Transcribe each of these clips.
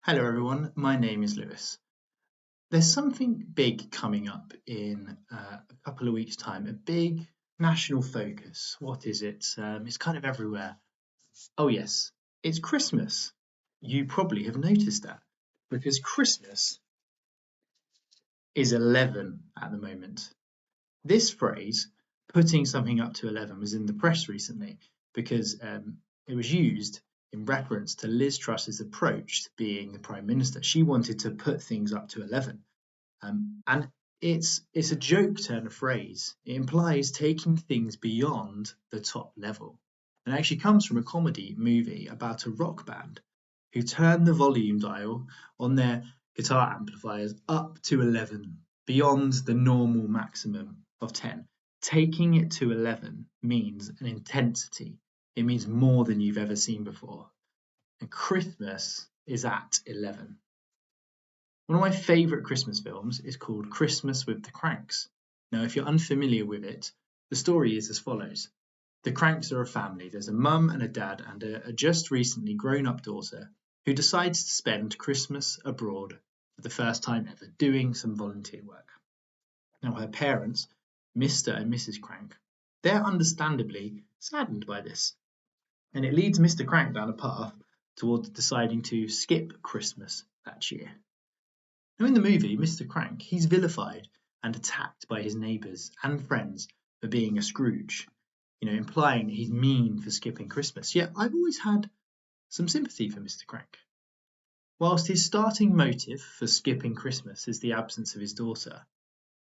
Hello everyone, my name is Lewis. There's something big coming up in a couple of weeks' time, a big national focus. What is it? It's kind of everywhere. Oh yes, it's Christmas. You probably have noticed that because Christmas is 11 at the moment. This phrase, putting something up to 11, was in the press recently because it was used in reference to Liz Truss's approach to being the Prime Minister. She wanted to put things up to 11. And it's a joke turn of phrase. It implies taking things beyond the top level. And it actually comes from a comedy movie about a rock band who turn the volume dial on their guitar amplifiers up to 11, beyond the normal maximum of 10. Taking it to 11 means an intensity. It means more than you've ever seen before. And Christmas is at 11. One of my favourite Christmas films is called Christmas with the Cranks. Now, if you're unfamiliar with it, the story is as follows. The Cranks are a family. There's a mum and a dad and a just recently grown-up daughter who decides to spend Christmas abroad for the first time ever, doing some volunteer work. Now, her parents, Mr. and Mrs. Crank, they're understandably saddened by this. And it leads Mr. Crank down a path towards deciding to skip Christmas that year. Now, in the movie, Mr. Crank, he's vilified and attacked by his neighbours and friends for being a Scrooge, implying that he's mean for skipping Christmas. Yet I've always had some sympathy for Mr. Crank. Whilst his starting motive for skipping Christmas is the absence of his daughter,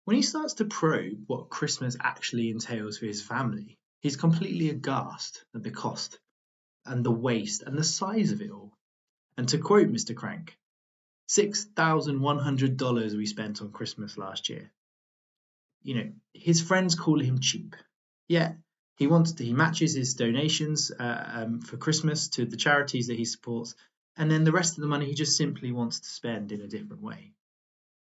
when he starts to probe what Christmas actually entails for his family, he's completely aghast at the cost and the waste and the size of it all. And to quote Mr. Crank, $6,100 we spent on Christmas last year. His friends call him cheap. Yet he matches his donations for Christmas to the charities that he supports, and then the rest of the money he just simply wants to spend in a different way.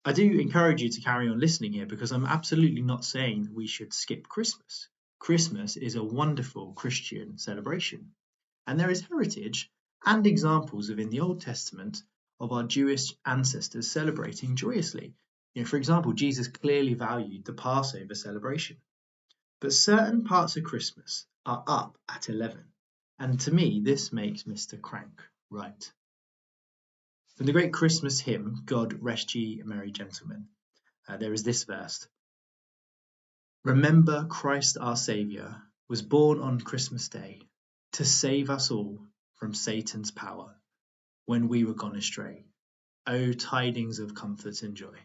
I do encourage you to carry on listening here because I'm absolutely not saying that we should skip Christmas. Christmas is a wonderful Christian celebration, and there is heritage and examples in the Old Testament of our Jewish ancestors celebrating joyously. For example, Jesus clearly valued the Passover celebration. But certain parts of Christmas are up at 11, and to me this makes Mr. Crank right. From the great Christmas hymn, God Rest Ye Merry Gentlemen, there is this verse. Remember Christ our Saviour was born on Christmas Day to save us all from Satan's power when we were gone astray. Oh, tidings of comfort and joy.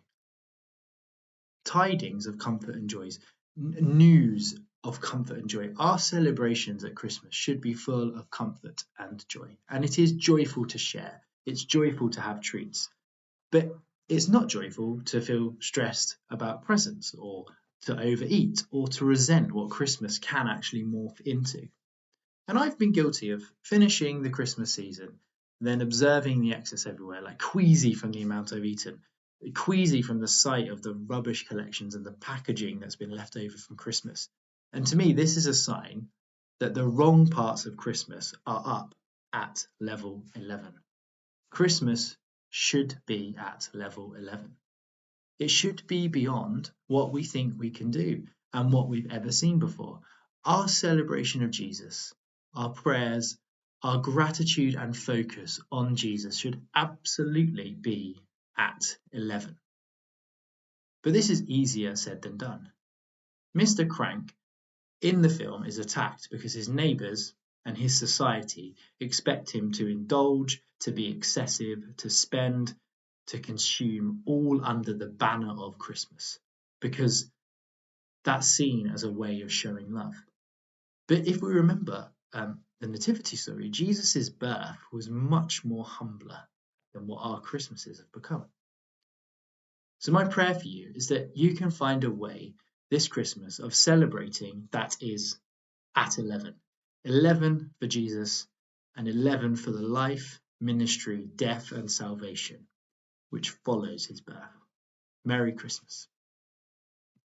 Tidings of comfort and joys, news of comfort and joy. Our celebrations at Christmas should be full of comfort and joy. And it is joyful to share. It's joyful to have treats. But it's not joyful to feel stressed about presents or to overeat or to resent what Christmas can actually morph into. And I've been guilty of finishing the Christmas season, then observing the excess everywhere, like queasy from the amount I've eaten, queasy from the sight of the rubbish collections and the packaging that's been left over from Christmas. And to me, this is a sign that the wrong parts of Christmas are up at level 11. Christmas should be at level 11. It should be beyond what we think we can do and what we've ever seen before. Our celebration of Jesus, our prayers, our gratitude and focus on Jesus should absolutely be at 11. But this is easier said than done. Mr. Crank in the film is attacked because his neighbours and his society expect him to indulge, to be excessive, to spend, to consume, all under the banner of Christmas, because that's seen as a way of showing love. But if we remember the nativity story, Jesus' birth was much more humbler than what our Christmases have become. So my prayer for you is that you can find a way this Christmas of celebrating that is at 11. 11 for Jesus and 11 for the life, ministry, death and salvation which follows his birth. Merry Christmas.